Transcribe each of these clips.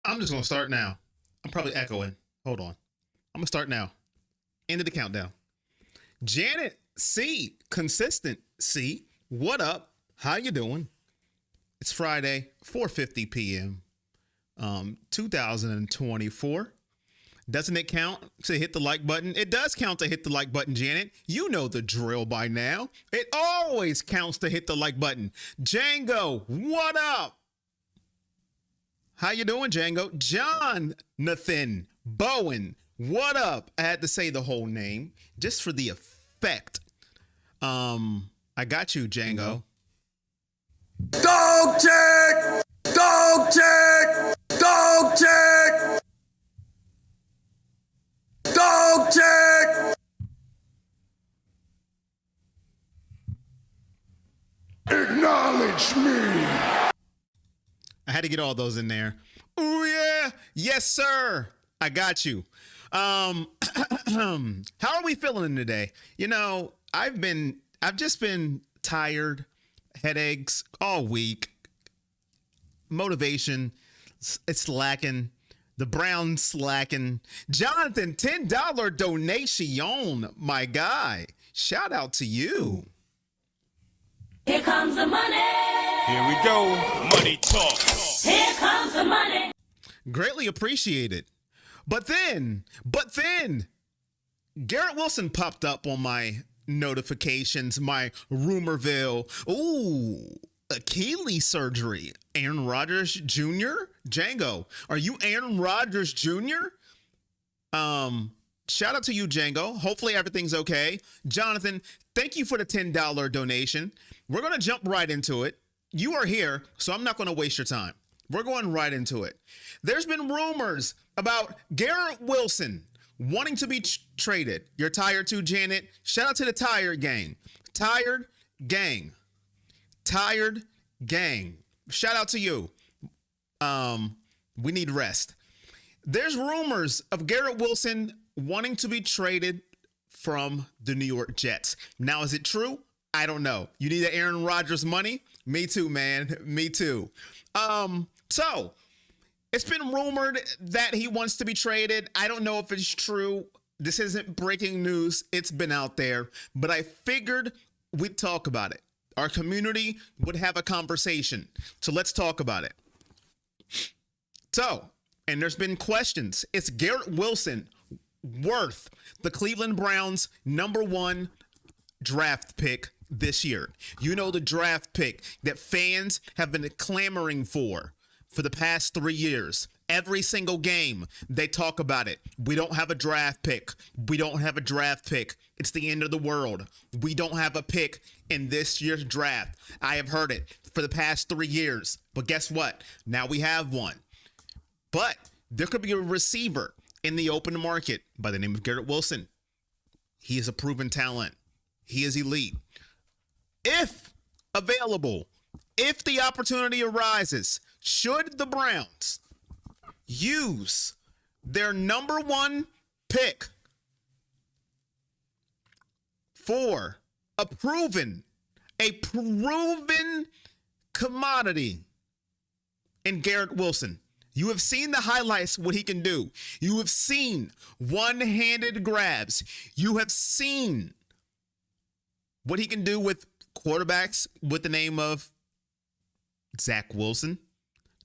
I'm just going to start now. I'm probably echoing. Hold on. I'm going to start now. End of the countdown. Janet C. Consistent C. What up? How you doing? It's Friday, 4:50 p.m. 2024. Doesn't it count to hit the like button? It does count to hit the like button, Janet. You know the drill by now. It always counts to hit the like button. Django, what up? How you doing, Django? Jonathan Bowen, what up? I had to say the whole name just for the effect. I got you, Django. Dog check! Dog check! Dog check! Dog check! Acknowledge me! I had to get all those in there. Oh yeah, yes sir. I got you. How are we feeling today? You know, I've just been tired, headaches all week. Motivation, it's lacking. The Browns slacking. Jonathan, $10 donation, my guy. Shout out to you. Here comes the money. Here we go. Money talk. Here comes the money. Greatly appreciated. But then, Garrett Wilson popped up on my notifications, my Rumorville. Ooh, Achilles surgery. Aaron Rodgers Jr.? Django, are you Aaron Rodgers Jr.? Shout out to you, Django. Hopefully everything's okay. Jonathan, thank you for the $10 donation. We're going to jump right into it. You are here, so I'm not going to waste your time. We're going right into it. There's been rumors about Garrett Wilson wanting to be traded. You're tired too, Janet? Shout out to the Tired Gang. Tired Gang. Tired Gang. Shout out to you. We need rest. There's rumors of Garrett Wilson wanting to be traded from the New York Jets. Now, is it true? I don't know. You need the Aaron Rodgers money? Me too, man. Me too. So It's been rumored that he wants to be traded. I don't know if it's true. This isn't breaking news. It's been out there, but I figured we'd talk about it. Our community would have a conversation. So let's talk about it. So, and there's been questions. Is Garrett Wilson worth the Cleveland Browns #1 draft pick this year? You know, the draft pick that fans have been clamoring for the past 3 years. Every single game, they talk about it. We don't have a draft pick. We don't have a draft pick. It's the end of the world. We don't have a pick in this year's draft. I have heard it for the past 3 years. But guess what? Now we have one. But there could be a receiver in the open market by the name of Garrett Wilson. He is a proven talent. He is elite. If available, if the opportunity arises, should the Browns use their #1 pick for a proven commodity in Garrett Wilson? You have seen the highlights, what he can do. You have seen one-handed grabs. You have seen what he can do with quarterbacks with the name of Zach Wilson.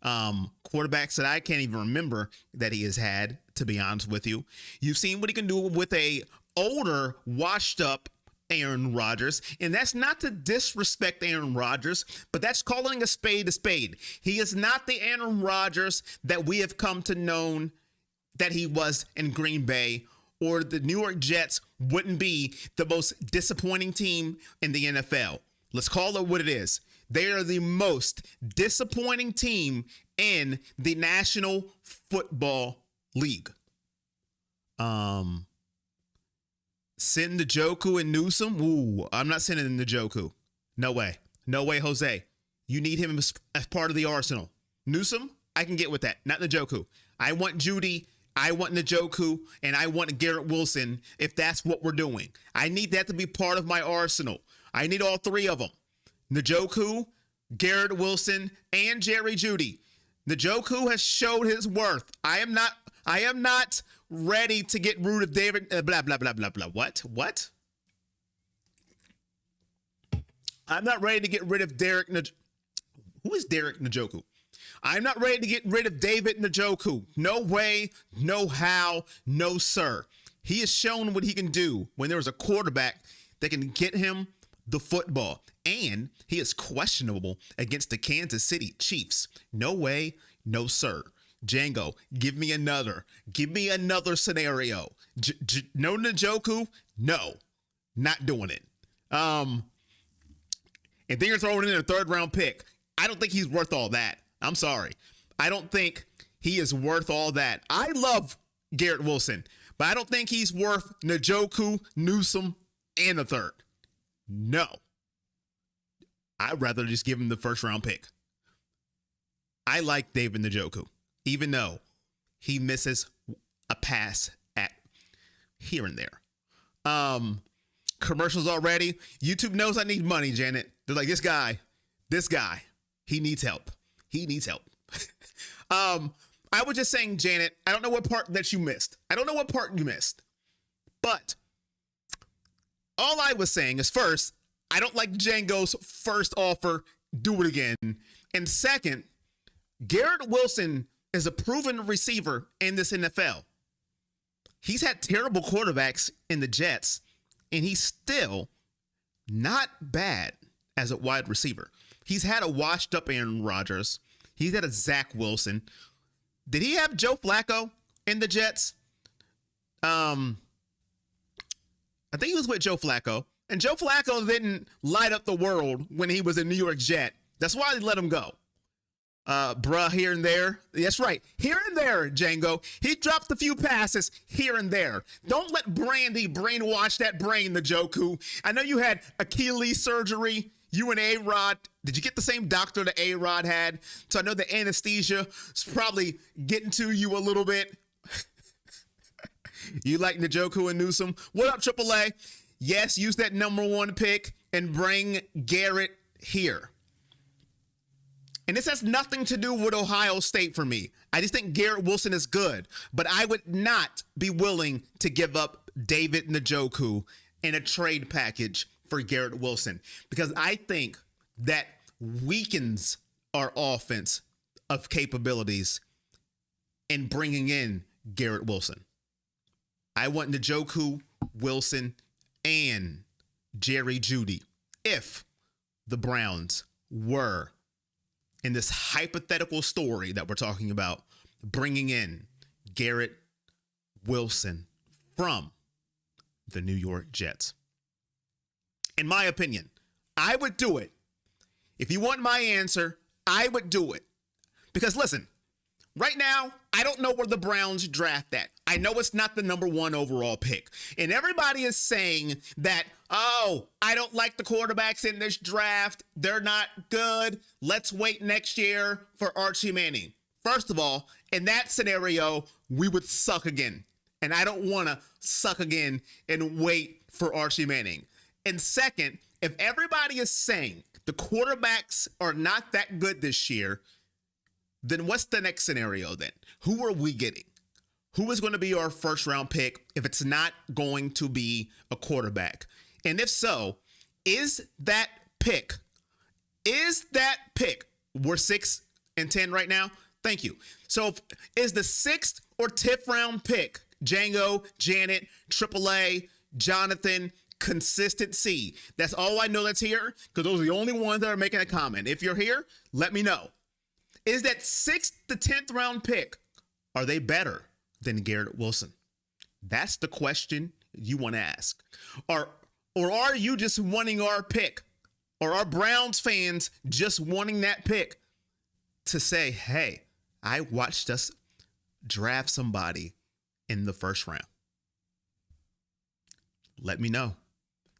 Quarterbacks that I can't even remember that he has had, to be honest with you. You've seen what he can do with a older, washed up Aaron Rodgers, and that's not to disrespect Aaron Rodgers, but that's calling a spade a spade. He is not the Aaron Rodgers that we have come to know that he was in Green Bay, or the New York Jets wouldn't be the most disappointing team in the NFL. Let's call it what it is. They are the most disappointing team in the National Football League. Send Njoku and Newsome. Ooh, I'm not sending Njoku. No way. No way, Jose. You need him as part of the arsenal. Newsome, I can get with that. Not Njoku. I want Judy. I want Njoku, and I want Garrett Wilson if that's what we're doing. I need that to be part of my arsenal. I need all three of them. Njoku, Garrett Wilson, and Jerry Jeudy. Njoku has showed his worth. I am not ready to get rid of David. Blah blah blah blah blah. What? I'm not ready to get rid of Derek. Who is Derek Njoku? I'm not ready to get rid of David Njoku. No way, no how, no sir. He has shown what he can do when there is a quarterback that can get him the football. And he is questionable against the Kansas City Chiefs. No way, no sir. Django, give me another scenario. No Njoku? No, not doing it. And then you're throwing in a 3rd round pick. I don't think he's worth all that. I'm sorry. I don't think he is worth all that. I love Garrett Wilson, but I don't think he's worth Njoku, Newsome, and a 3rd. No. I'd rather just give him the 1st round pick. I like David Njoku, even though he misses a pass at here and there. Commercials already. YouTube knows I need money, Janet. They're like, this guy, he needs help. He needs help. I was just saying, Janet, I don't know what part that you missed. But all I was saying is, first, I don't like Django's first offer. Do it again. And second, Garrett Wilson is a proven receiver in this NFL. He's had terrible quarterbacks in the Jets, and he's still not bad as a wide receiver. He's had a washed up Aaron Rodgers. He's had a Zach Wilson. Did he have Joe Flacco in the Jets? I think he was with Joe Flacco. And Joe Flacco didn't light up the world when he was a New York Jet. That's why they let him go. Here and there. That's right. Here and there, Django. He dropped a few passes here and there. Don't let Brandy brainwash that brain, Njoku. I know you had Achilles surgery. You and A-Rod. Did you get the same doctor that A-Rod had? So I know the anesthesia is probably getting to you a little bit. You like Njoku and Newsome? What up, AAA? Yes, use that #1 pick and bring Garrett here. And this has nothing to do with Ohio State for me. I just think Garrett Wilson is good, but I would not be willing to give up David Njoku in a trade package for Garrett Wilson because I think that weakens our offense of capabilities in bringing in Garrett Wilson. I want Njoku, Wilson, and Jerry Jeudy if the Browns were in this hypothetical story that we're talking about, bringing in Garrett Wilson from the New York Jets. In my opinion, I would do it. If you want my answer, I would do it. Because listen, right now, I don't know where the Browns draft at. I know it's not the number 1 overall pick. And everybody is saying that, oh, I don't like the quarterbacks in this draft. They're not good. Let's wait next year for Archie Manning. First of all, in that scenario, we would suck again. And I don't want to suck again and wait for Archie Manning. And second, if everybody is saying the quarterbacks are not that good this year, then what's the next scenario then? Who are we getting? Who is going to be our first round pick if it's not going to be a quarterback? And if so, is that pick, we're 6 and 10 right now? Thank you. So is the 6th or 10th round pick, Django, Janet, AAA, Jonathan, consistency? That's all I know that's here because those are the only ones that are making a comment. If you're here, let me know. Is that 6th to 10th round pick, are they better than Garrett Wilson? That's the question you want to ask. Or are you just wanting our pick? Or are Browns fans just wanting that pick to say, hey, I watched us draft somebody in the first round? Let me know.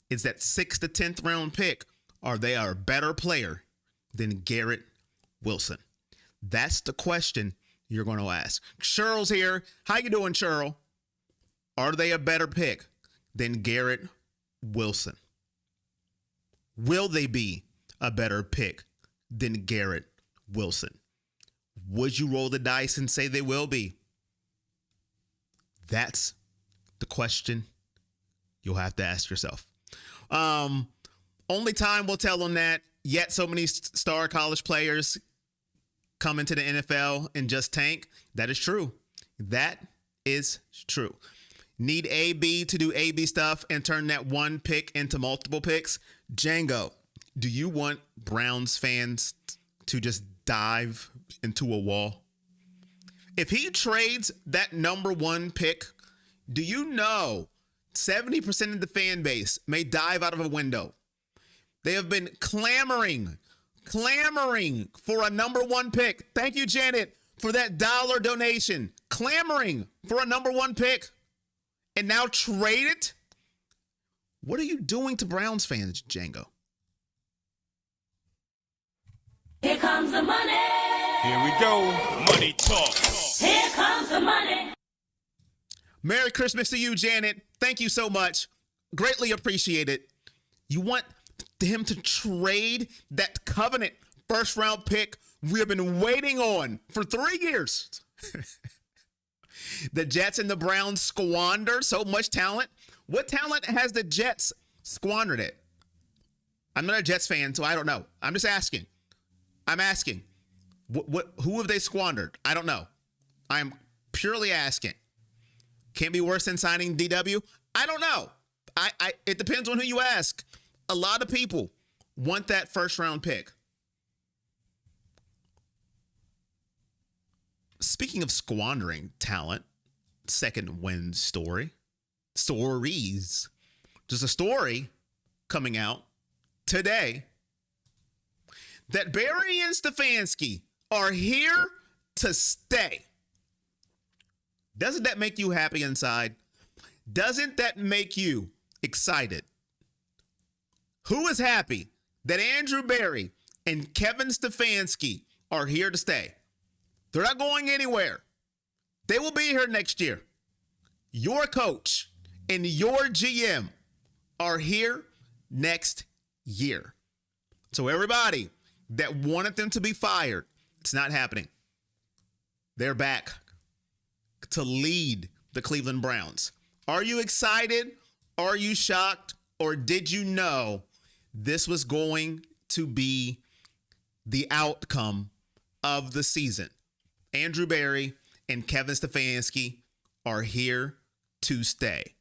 Is that 6th to 10th round pick, are they a better player than Garrett Wilson? That's the question you're going to ask. Cheryl's here. How you doing, Cheryl? Are they a better pick than Garrett Wilson? Will they be a better pick than Garrett Wilson? Would you roll the dice and say they will be? That's the question you'll have to ask yourself. Only time will tell on that. Yet so many star college players come into the NFL and just tank. That is true. That is true. Need AB to do AB stuff and turn that one pick into multiple picks. Django, do you want Browns fans to just dive into a wall? If he trades that number 1 pick, do you know 70% of the fan base may dive out of a window? They have been clamoring for a number 1 pick. Thank you, Janet, for that $1 donation. Clamoring for a number 1 pick and now trade it? What are you doing to Browns fans, Django? Here comes the money. Here we go. Money talk. Here comes the money. Merry Christmas to you, Janet. Thank you so much. Greatly appreciate it. You want him to trade that covenant first round pick we have been waiting on for 3 years. The Jets and the Browns squander so much talent. What talent has the Jets squandered it? I'm not a Jets fan, so I don't know. I'm just asking. I'm asking. Who have they squandered? I don't know. I'm purely asking. Can't be worse than signing DW? I don't know. It depends on who you ask. A lot of people want that first round pick. Speaking of squandering talent, second win stories. There's a story coming out today that Barry and Stefanski are here to stay. Doesn't that make you happy inside? Doesn't that make you excited? Who is happy that Andrew Barry and Kevin Stefanski are here to stay? They're not going anywhere. They will be here next year. Your coach and your GM are here next year. So everybody, that wanted them to be fired. It's not happening. They're back to lead the Cleveland Browns. Are you excited? Are you shocked? Or did you know this was going to be the outcome of the season? Andrew Berry and Kevin Stefanski are here to stay.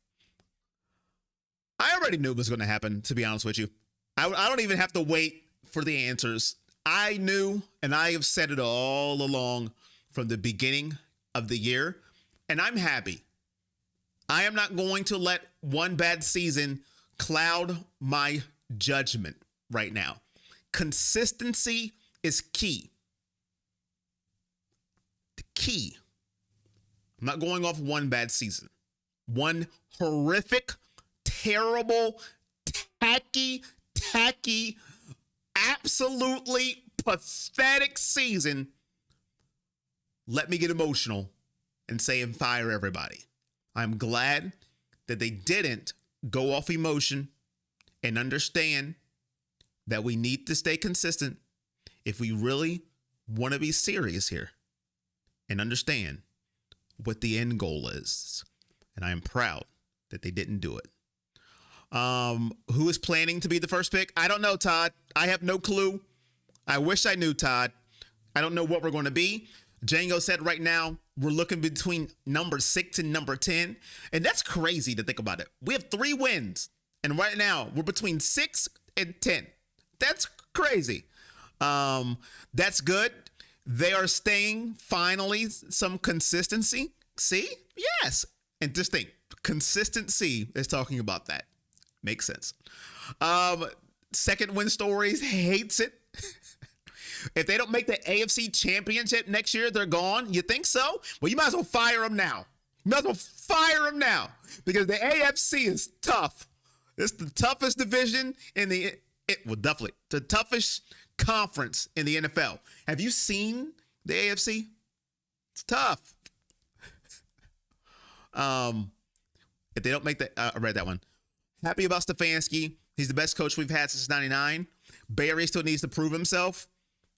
I already knew it was going to happen, to be honest with you. I don't even have to wait for the answers. I knew, and I have said it all along from the beginning of the year, and I'm happy. I am not going to let one bad season cloud my judgment right now. Consistency is key. The key. I'm not going off one bad season. One horrific, terrible, tacky, absolutely pathetic season. Let me get emotional and say and fire everybody. I'm glad that they didn't go off emotion and understand that we need to stay consistent if we really want to be serious here and understand what the end goal is. And I am proud that they didn't do it. Who is planning to be the first pick? I don't know, Todd. I have no clue. I wish I knew, Todd. I don't know what we're going to be. Django said right now we're looking between number 6 and number 10. And that's crazy to think about it. We have 3 wins. And right now we're between 6 and 10. That's crazy. That's good. They are staying finally some consistency. See? Yes. And just think, consistency is talking about that. Makes sense. Second win stories hates it. If they don't make the AFC Championship next year, they're gone. You think so? Well, you might as well fire them now. You might as well fire them now because the AFC is tough. It's the toughest division in the definitely the toughest conference in the NFL. Have you seen the AFC? It's tough. If they don't make that, I read that one. Happy about Stefanski. He's the best coach we've had since '99. Barry still needs to prove himself.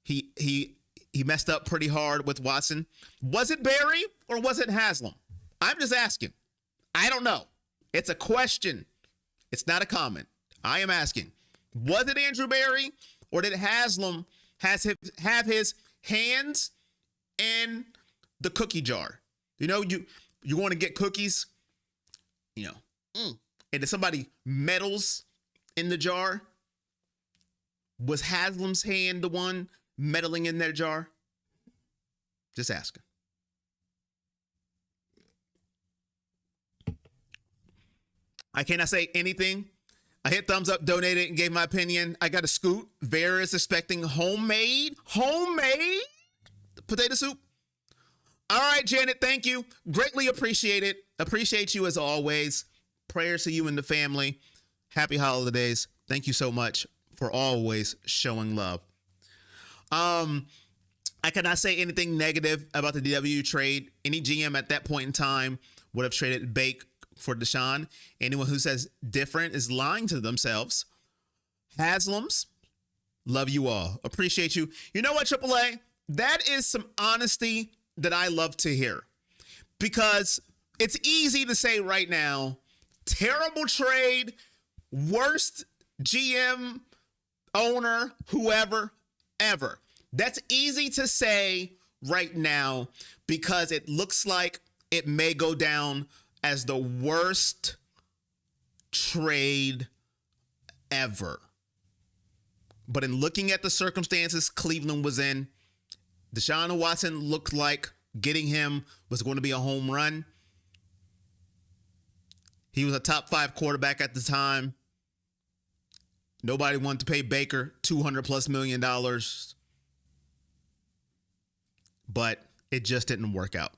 He messed up pretty hard with Watson. Was it Barry or was it Haslam? I'm just asking. I don't know. It's a question. It's not a comment. I am asking. Was it Andrew Barry or did Haslam have his hands in the cookie jar? You know, you want to get cookies, you know, and if somebody meddles in the jar, was Haslam's hand the one meddling in that jar? Just asking. I cannot say anything. I hit thumbs up, donated, and gave my opinion. I got a scoot. Vera is expecting homemade potato soup. All right, Janet, thank you. Greatly appreciate it. Appreciate you as always. Prayers to you and the family. Happy holidays. Thank you so much for always showing love. I cannot say anything negative about the DW trade. Any GM at that point in time would have traded Bake for Deshaun. Anyone who says different is lying to themselves. Haslams, love you all. Appreciate you. You know what, AAA? That is some honesty that I love to hear. Because it's easy to say right now, terrible trade, worst GM, owner, whoever, ever. That's easy to say right now because it looks like it may go down as the worst trade ever. But in looking at the circumstances Cleveland was in, Deshaun Watson looked like getting him was going to be a home run. He was a top 5 quarterback at the time. Nobody wanted to pay Baker $200+ million. But it just didn't work out.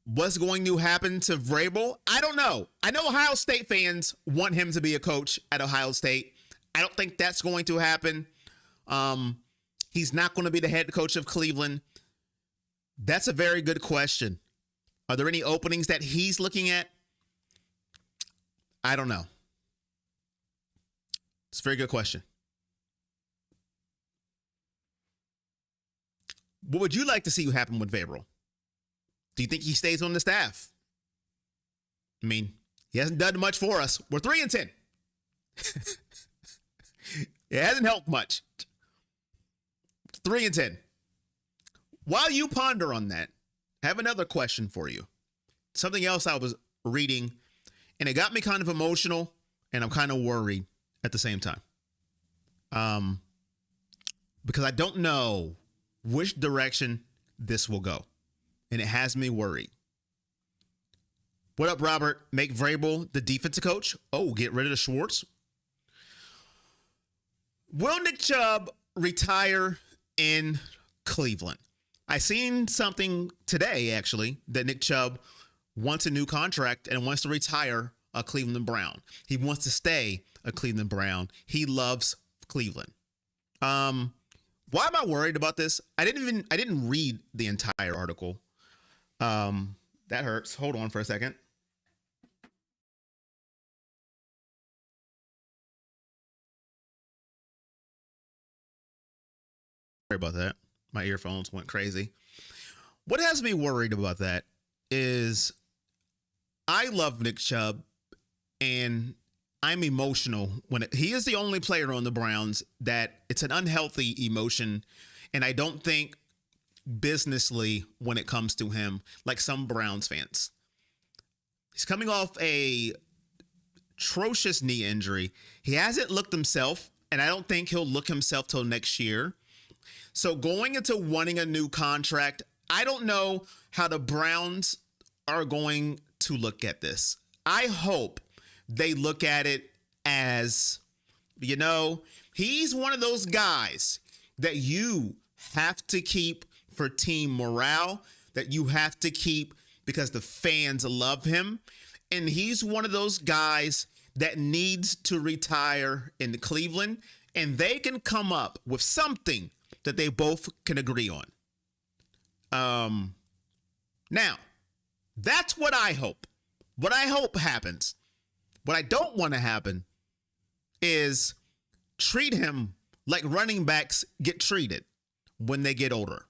What's going to happen to Vrabel? I don't know. I know Ohio State fans want him to be a coach at Ohio State. I don't think that's going to happen. He's not going to be the head coach of Cleveland. That's a very good question. Are there any openings that he's looking at? I don't know. It's a very good question. What would you like to see happen with Vrabel? Do you think he stays on the staff? I mean, he hasn't done much for us. We're 3-10. It hasn't helped much. 3-10. While you ponder on that, I have another question for you. Something else I was reading, and it got me kind of emotional, and I'm kind of worried at the same time. Because I don't know which direction this will go, and it has me worried. What up, Robert? Make Vrabel the defensive coach? Oh, get rid of the Schwartz? Will Nick Chubb retire in Cleveland? I seen something today, actually, that Nick Chubb wants a new contract and wants to retire a Cleveland Brown. He wants to stay a Cleveland Brown. He loves Cleveland. Why am I worried about this? I didn't read the entire article. That hurts. Hold on for a second. Sorry about that. My earphones went crazy. What has me worried about that is I love Nick Chubb, and I'm emotional when he is the only player on the Browns that it's an unhealthy emotion. And I don't think businessly when it comes to him, like some Browns fans. He's coming off a atrocious knee injury. He hasn't looked himself, and I don't think he'll look himself till next year. So going into wanting a new contract, I don't know how the Browns are going to look at this. I hope they look at it as, he's one of those guys that you have to keep for team morale, that you have to keep because the fans love him. And he's one of those guys that needs to retire in Cleveland, and they can come up with something that they both can agree on. Now, that's what I hope. What I hope happens. What I don't want to happen is treat him like running backs get treated when they get older.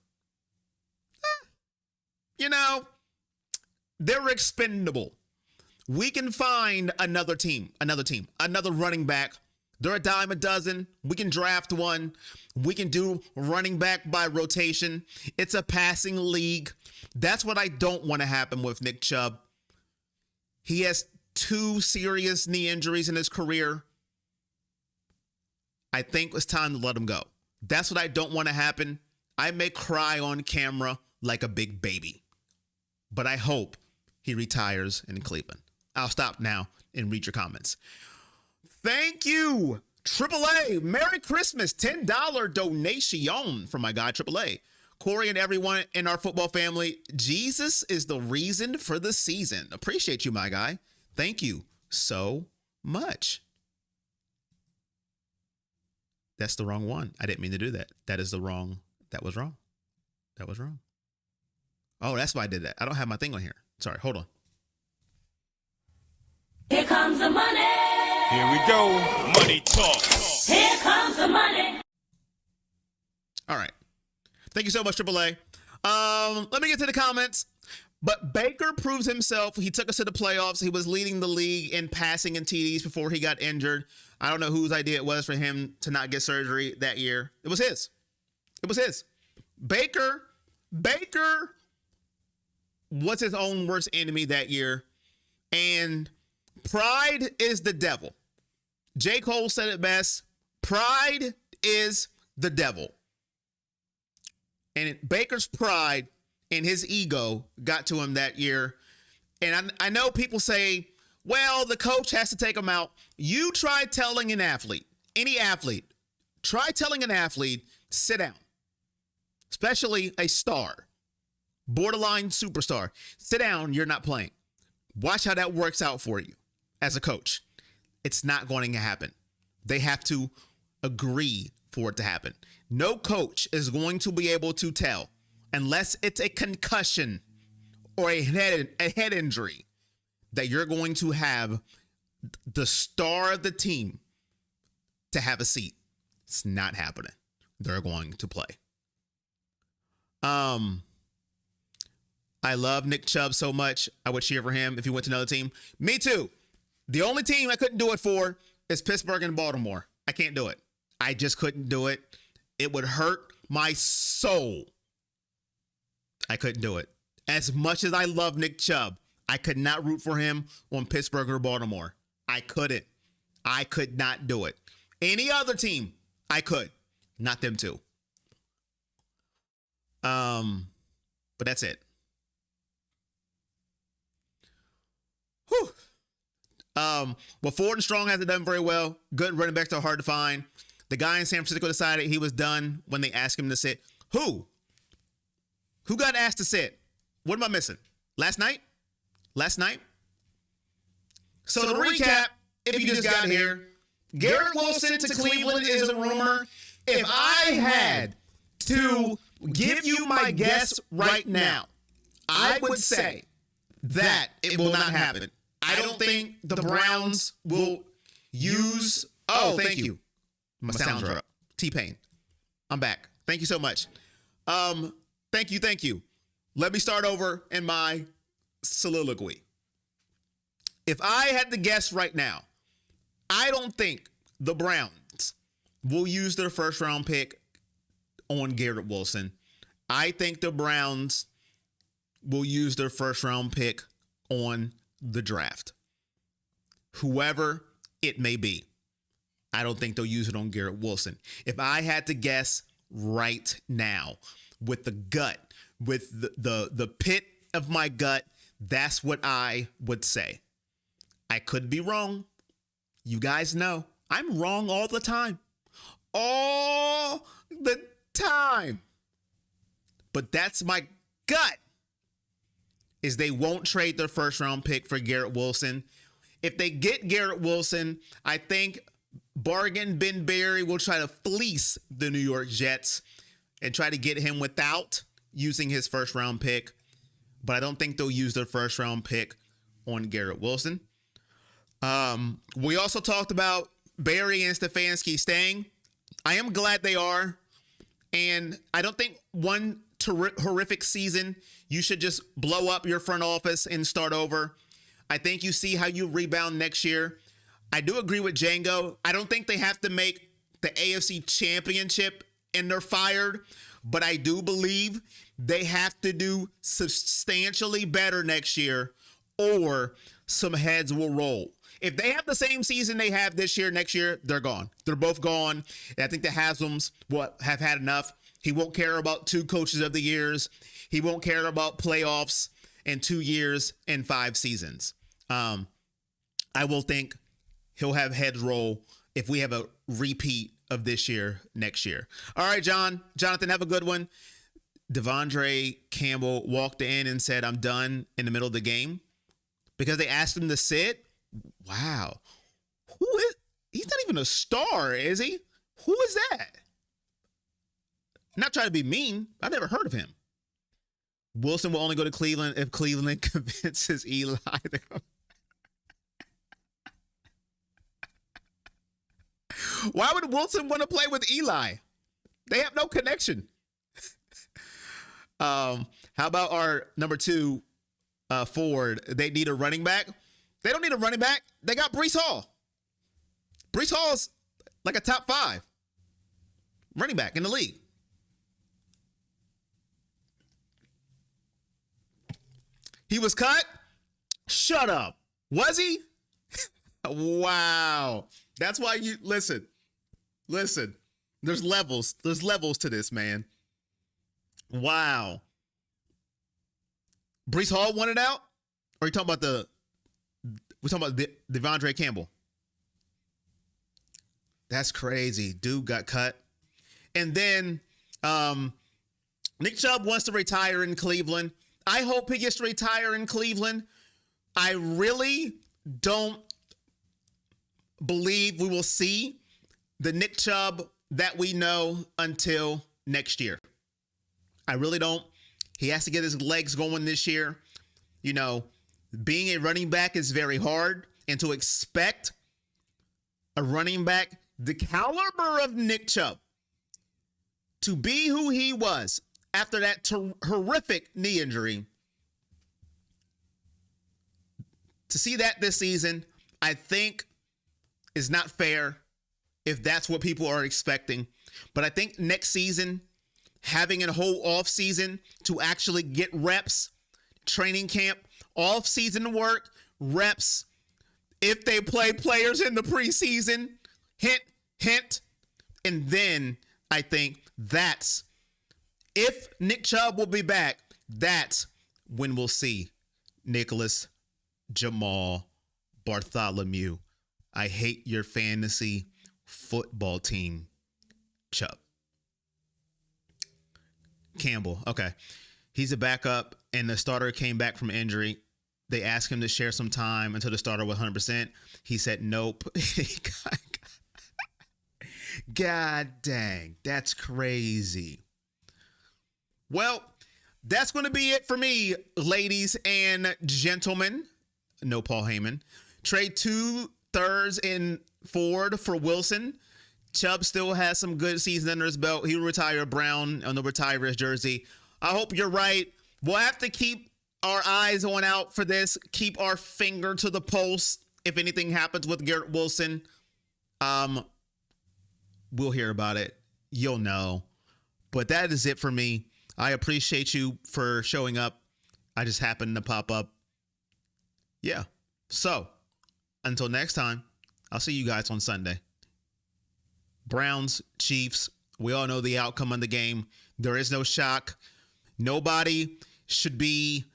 They're expendable. We can find another running back. They're a dime a dozen. We can draft one. We can do running back by rotation. It's a passing league. That's what I don't want to happen with Nick Chubb. He has 2 serious knee injuries in his career. I think it's time to let him go. That's what I don't want to happen. I may cry on camera like a big baby, but I hope he retires in Cleveland. I'll stop now and read your comments. Thank you, AAA. Merry Christmas. $10 donation from my guy, AAA. Corey and everyone in our football family, Jesus is the reason for the season. Appreciate you, my guy. Thank you so much. That's the wrong one. I didn't mean to do that. That was wrong. That was wrong. Oh, that's why I did that. I don't have my thing on here. Sorry, hold on. Here comes the money. Here we go. Money talk. Here comes the money. All right. Thank you so much, AAA. Let me get to the comments. But Baker proves himself. He took us to the playoffs. He was leading the league in passing and TDs before he got injured. I don't know whose idea it was for him to not get surgery that year. It was his. Baker was his own worst enemy that year. And pride is the devil. J. Cole said it best. Pride is the devil. And Baker's pride and his ego got to him that year. And I know people say, well, the coach has to take him out. You try telling an athlete, any athlete, sit down, especially a star, borderline superstar. Sit down, you're not playing. Watch how that works out for you as a coach. It's not going to happen. They have to agree for it to happen. No coach is going to be able to tell, unless it's a concussion or a head injury, that you're going to have the star of the team to have a seat. It's not happening. They're going to play. I love Nick Chubb so much. I would cheer for him if he went to another team. Me too. The only team I couldn't do it for is Pittsburgh and Baltimore. I can't do it. I just couldn't do it. It would hurt my soul. I couldn't do it. As much as I love Nick Chubb, I could not root for him on Pittsburgh or Baltimore. I couldn't. I could not do it. Any other team, I could. Not them two. But that's it. Whew. Well, Ford and Strong hasn't done very well. Good running backs are hard to find. The guy in San Francisco decided he was done when they asked him to sit. Who? Who got asked to sit? What am I missing? Last night? So to recap, if you just got here, Garrett Wilson to Cleveland is a rumor. If I had to give you my guess right now, I would say that it will not happen. I don't think the Browns will use. Oh, thank you. My sounds are up. T-Pain. I'm back. Thank you so much. Thank you. Let me start over in my soliloquy. If I had to guess right now, I don't think the Browns will use their first round pick on Garrett Wilson. I think the Browns will use their first round pick on the draft. Whoever it may be. I don't think they'll use it on Garrett Wilson. If I had to guess right now, with the gut, with the pit of my gut, that's what I would say. I could be wrong. You guys know I'm wrong all the time. All the time. But that's my gut, is they won't trade their first round pick for Garrett Wilson. If they get Garrett Wilson, I think Bargain Ben Berry will try to fleece the New York Jets and try to get him without using his first round pick. But I don't think they'll use their first round pick on Garrett Wilson. We also talked about Berry and Stefanski staying. I am glad they are. And I don't think one horrific season, you should just blow up your front office and start over. I think you see how you rebound next year. I do agree with Django. I don't think they have to make the AFC Championship and they're fired, but I do believe they have to do substantially better next year or some heads will roll. If they have the same season they have this year, next year, they're gone. They're both gone. And I think the Haslam's will have had enough. He won't care about 2 coaches of the years. He won't care about playoffs in 2 years and 5 seasons. I will think he'll have heads roll if we have a repeat of this year, next year. All right, Jonathan, have a good one. Devondre Campbell walked in and said, I'm done in the middle of the game because they asked him to sit. Wow. He's not even a star, is he? Who is that? Not trying to be mean. I never heard of him. Wilson will only go to Cleveland if Cleveland convinces Eli to come. Why would Wilson want to play with Eli? They have no connection. How about our number 2, Ford? They need a running back. They don't need a running back. They got Breece Hall. Breece Hall's like a top 5 running back in the league. He was cut? Shut up. Was he? Wow. That's why you listen. There's levels to this, man. Wow. Breece Hall wanted out? Or are you talking about we're talking about Devondre Campbell? That's crazy. Dude got cut. And then Nick Chubb wants to retire in Cleveland. I hope he gets to retire in Cleveland. I really don't believe we will see the Nick Chubb that we know until next year. I really don't. He has to get his legs going this year. You know, being a running back is very hard, and to expect a running back the caliber of Nick Chubb to be who he was after that horrific knee injury. To see that this season, I think is not fair if that's what people are expecting. But I think next season, having a whole off season to actually get reps, training camp, off season work, reps, if they play players in the preseason, hint, hint. And then I think that's, if Nick Chubb will be back, that's when we'll see Nicholas Jamal Bartholomew. I hate your fantasy football team, Chubb. Campbell, okay. He's a backup, and the starter came back from injury. They asked him to share some time until the starter was 100%. He said nope. God dang, that's crazy. Well, that's going to be it for me, ladies and gentlemen. No Paul Heyman. Trade 2/3 and Ford for Wilson. Chubb still has some good season under his belt. He'll retire Brown on the retirer's jersey. I hope you're right. We'll have to keep our eyes on out for this. Keep our finger to the pulse if anything happens with Garrett Wilson. We'll hear about it. You'll know. But that is it for me. I appreciate you for showing up. I just happened to pop up. Yeah. So, until next time, I'll see you guys on Sunday. Browns, Chiefs, we all know the outcome of the game. There is no shock. Nobody should be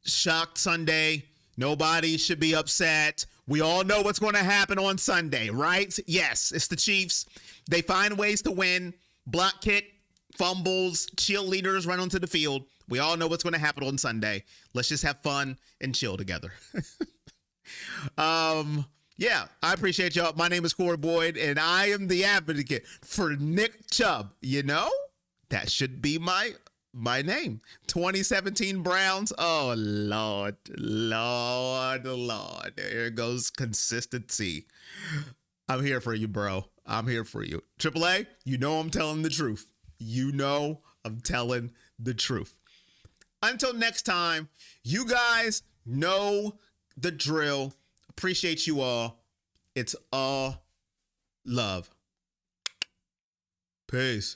shocked Sunday. Nobody should be upset. We all know what's going to happen on Sunday, right? Yes, it's the Chiefs. They find ways to win. Block kick, fumbles, cheerleaders run onto the field. We all know what's going to happen on Sunday. Let's just have fun and chill together. Yeah, I appreciate y'all. My name is Corey Boyd, and I am the advocate for Nick Chubb. You know, that should be my name. 2017 Browns. Oh, Lord. There goes consistency. I'm here for you, bro. I'm here for you. AAA, you know I'm telling the truth. You know I'm telling the truth. Until next time, you guys know the drill. Appreciate you all. It's all love. Peace.